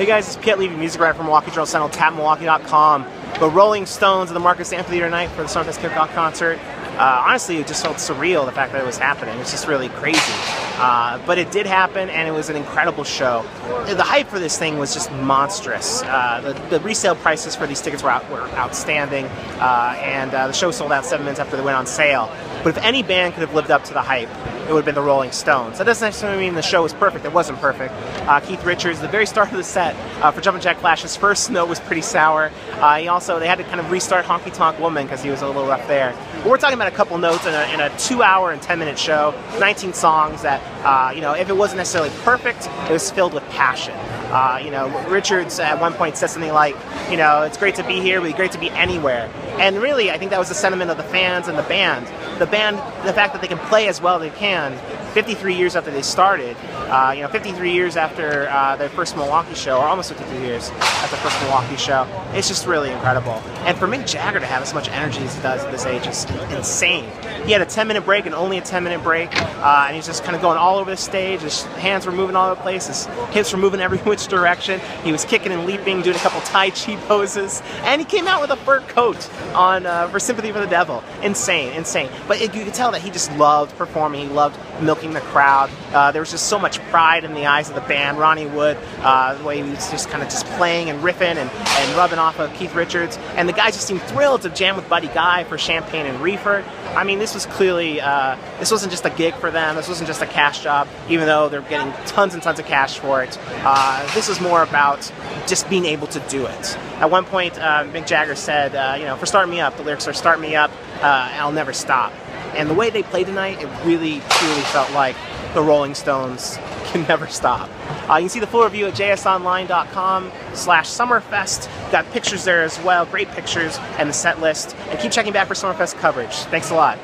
Hey guys, it's Piet Levy, music writer from Milwaukee Journal Sentinel, tapmilwaukee.com. The Rolling Stones at the Marcus Amphitheater tonight for the Summerfest kickoff concert. Honestly, it just felt surreal, the fact that it was happening. It was just really crazy. But it did happen, and it was an incredible show. The hype for this thing was just monstrous. The resale prices for these tickets were outstanding, and the show sold out 7 minutes after they went on sale. But if any band could have lived up to the hype, it would have been the Rolling Stones. That doesn't necessarily mean the show was perfect. It wasn't perfect. Keith Richards, the very start of the set, for Jumpin' Jack Flash, his first note was pretty sour. They had to kind of restart Honky Tonk Woman because he was a little rough there. But we're talking about a couple notes in a 2-hour and 10-minute show, 19 songs that, if it wasn't necessarily perfect, it was filled with passion. Richards at one point said something like, it's great to be here, but it's great to be anywhere. And really, I think that was the sentiment of the fans and the band. The fact that they can play as well as they can, 53 years after they started, 53 years after their first Milwaukee show, or almost 53 years after the first Milwaukee show, it's just really incredible. And for Mick Jagger to have as much energy as he does at this age is insane. He had a 10-minute break and only a 10-minute break, and he's just kind of going all over the stage. His hands were moving all over the place. His hips were moving every which direction. He was kicking and leaping, doing a couple Tai Chi poses, and he came out with a fur coat on for Sympathy for the Devil. Insane, insane. But you could tell that he just loved performing. He loved milking the crowd. There was just so much pride in the eyes of the band. Ronnie Wood, the way he was just kind of just playing and riffing and rubbing off of Keith Richards. And the guys just seemed thrilled to jam with Buddy Guy for Champagne and Reefer. I mean, this was clearly, this wasn't just a gig for them. This wasn't just a cash job, even though they're getting tons and tons of cash for it. This was more about just being able to do it. At one point, Mick Jagger said, for Start Me Up, the lyrics are Start Me Up, I'll never stop. And the way they played tonight, it really, truly felt like the Rolling Stones can never stop. You can see the full review at jsonline.com/Summerfest. Got pictures there as well, great pictures, and the set list. And keep checking back for Summerfest coverage. Thanks a lot.